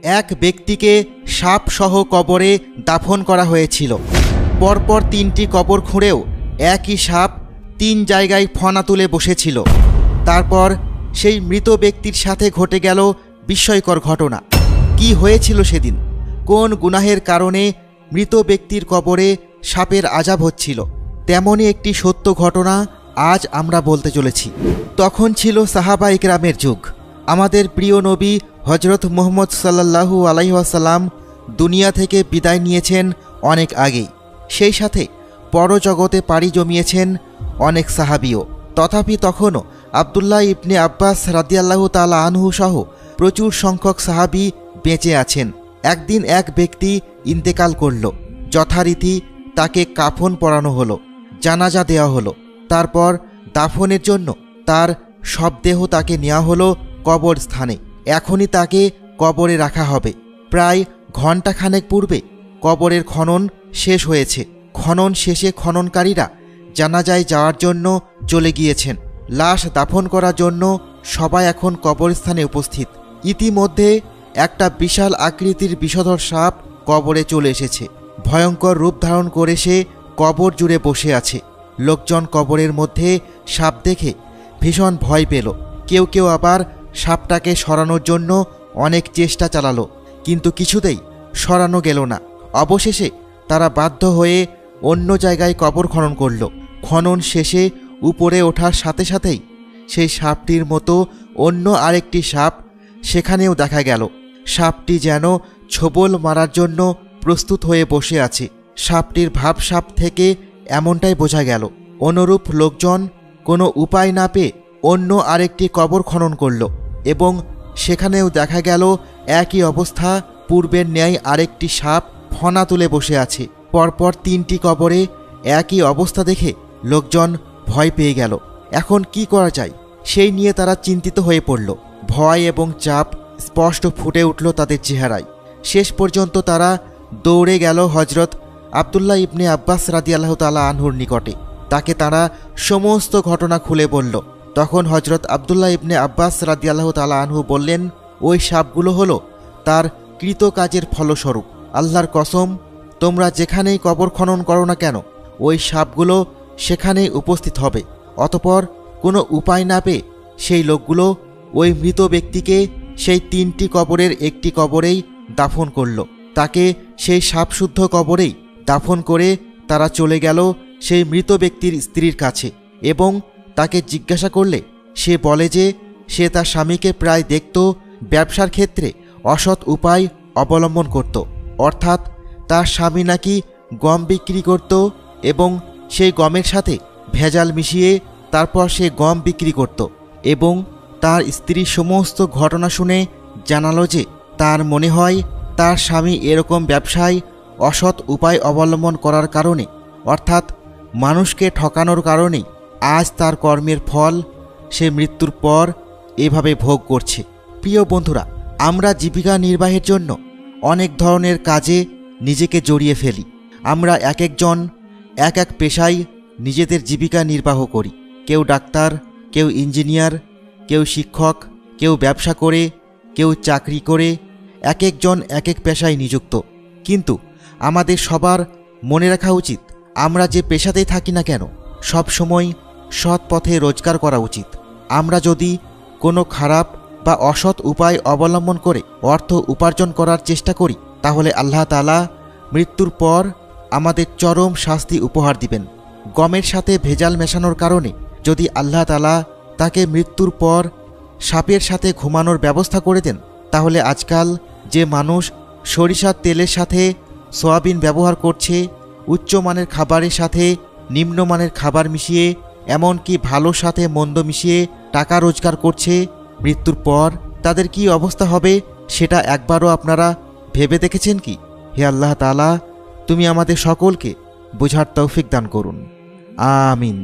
এক ব্যক্তিকে সাপসহ কবরে দাফন করা হয়েছিল। পরপর 3টি কবর খুঁড়েও একই সাপ 3 জায়গায় ফনা তুলে বসেছিল। তারপর সেই মৃত ব্যক্তির সাথে ঘটে গেল বিস্ময়কর ঘটনা। কি হয়েছিল সেদিন? কোন গুনাহের কারণে মৃত ব্যক্তির কবরে সাপের আযাব হচ্ছিল? তেমনই একটি সত্য ঘটনা আজ আমরা বলতে চলেছি। তখন ছিল সাহাবা ইকরামের যুগ। আমাদের প্রিয় নবী হজরত মুহাম্মদ সাল্লাল্লাহু আলাইহি ওয়াসাল্লাম দুনিয়া থেকে বিদায় নিয়েছেন অনেক আগেই। সেই সাথে পরজগতে পাড়ি জমিয়েছেন অনেক সাহাবিও। তথাপি তখনও আব্দুল্লাহ ইবনে আব্বাস রাদিয়াল্লাহু তাআলা আনহু সহ প্রচুর সংখ্যক সাহাবি বেঁচে আছেন। একদিন এক ব্যক্তি ইন্তেকাল করল। যথারীতি তাকে কাফন পরানো হলো, জানাজা দেওয়া হলো। তারপর দাফনের জন্য তার শবদেহ তাকে নেওয়া হলো কবরস্থানে। এখনই তাকে কবরে রাখা হবে। প্রায় ঘণ্টাখানেক পূর্বে কবরের খনন শেষ হয়েছে। খনন শেষে খননকারীরা জানাজায় যাওয়ার জন্য চলে গিয়েছেন। লাশ দাফন করার জন্য সবাই এখন কবরস্থানে উপস্থিত। ইতিমধ্যে একটা বিশাল আকৃতির বিষধর সাপ কবরে চলে এসেছে। ভয়ঙ্কর রূপ ধারণ করে সে কবর জুড়ে বসে আছে। লোকজন কবরের মধ্যে সাপ দেখে ভীষণ ভয় পেল। কেউ কেউ আবার সাপটাকে সরানোর জন্য অনেক চেষ্টা চালালো, কিন্তু কিছুতেই সরানো গেল না। অবশেষে তারা বাধ্য হয়ে অন্য জায়গায় কবর খনন করল। খনন শেষে উপরে ওঠার সাথে সাথেই সেই সাপটির মতো অন্য আরেকটি সাপ সেখানেও দেখা গেল। সাপটি যেন ছোবল মারার জন্য প্রস্তুত হয়ে বসে আছে। সাপটির ভাবসাপ থেকে এমনটাই বোঝা গেল। অনুরূপ লোকজন কোনো উপায় না পেয়ে অন্য আরেকটি কবর খনন করল এবং সেখানেও দেখা গেল একই অবস্থা। পূর্বের ন্যায় আরেকটি সাপ ফনা তুলে বসে আছে। পরপর 3টি কবরে একই অবস্থা দেখে লোকজন ভয় পেয়ে গেল। এখন কি করা যায় সেই নিয়ে তারা চিন্তিত হয়ে পড়ল। ভয় এবং চাপ স্পষ্ট ফুটে উঠল তাদের চেহারায়। শেষ পর্যন্ত তারা দৌড়ে গেল হজরত আব্দুল্লাহ ইবনে আব্বাস রাদিয়াল্লাহু তাআলা আনহুর নিকটে। তাকে তারা সমস্ত ঘটনা খুলে বলল। তখন হজরত আব্দুল্লাহ ইবনে আব্বাস রাদিয়াল্লাহু তাআলা আনহু বললেন, ওই সাপগুলো হলো তার কৃত কাজের ফলস্বরূপ। আল্লাহর কসম, তোমরা যেখানেই কবর খনন করো না কেন ওই সাপগুলো সেখানেই উপস্থিত হবে। অতপর কোনো উপায় না পেয়ে সেই লোকগুলো ওই মৃত ব্যক্তিকে সেই 3টি কবরের একটি কবরেই দাফন করল। তাকে সেই সাপশুদ্ধ কবরেই দাফন করে তারা চলে গেল সেই মৃত ব্যক্তির স্ত্রীর কাছে এবং তাকে জিজ্ঞাসা করলে সে বলে যে সে তার স্বামীকে প্রায় দেখত ব্যবসার ক্ষেত্রে অসৎ উপায় অবলম্বন করত। অর্থাৎ তার স্বামী নাকি গম বিক্রি করত এবং সেই গমের সাথে ভেজাল মিশিয়ে তারপর সে গম বিক্রি করত। এবং তার স্ত্রী সমস্ত ঘটনা শুনে জানালো যে তার মনে হয় তার স্বামী এরকম ব্যবসায় অসৎ উপায় অবলম্বন করার কারণে, অর্থাৎ মানুষকে ঠকানোর কারণেই আজ তার কর্মের ফল সে মৃত্যুর পর এভাবে ভোগ করছে। প্রিয় বন্ধুরা, আমরা জীবিকা নির্বাহের জন্য অনেক ধরনের কাজে নিজেকে জড়িয়ে ফেলি। আমরা এক একজন এক এক পেশায় নিজেদের জীবিকা নির্বাহ করি। কেউ ডাক্তার, কেউ ইঞ্জিনিয়ার, কেউ শিক্ষক, কেউ ব্যবসা করে, কেউ চাকরি করে। এক একজন এক এক পেশায় নিযুক্ত। কিন্তু আমাদের সবার মনে রাখা উচিত, আমরা যে পেশাতেই থাকি না কেন সব সময় সৎ পথে রোজগার করা উচিত। আমরা যদি কোনো খারাপ বা অসৎ উপায় অবলম্বন করে অর্থ উপার্জন করার চেষ্টা করি তাহলে আল্লাহ তাআলা মৃত্যুর পর আমাদের চরম শাস্তি উপহার দিবেন। গমের সাথে ভেজাল মেশানোর কারণে যদি আল্লাহ তাআলা তাকে মৃত্যুর পর সাপের সাথে ঘুমানোর ব্যবস্থা করে দেন, তাহলে আজকাল যে মানুষ সরিষার তেলের সাথে সয়াবিন ব্যবহার করছে, উচ্চমানের খাবারের সাথে নিম্নমানের খাবার মিশিয়ে, এমনকি ভালোর সাথে মন্দ মিশিয়ে টাকা রোজগার করছে, মৃত্যুর পর তাদের কি অবস্থা হবে সেটা একবারও আপনারা ভেবে দেখেছেন কি? হে আল্লাহ তাআলা, তুমি আমাদের সকলকে বোঝার তৌফিক দান করুন। আমিন।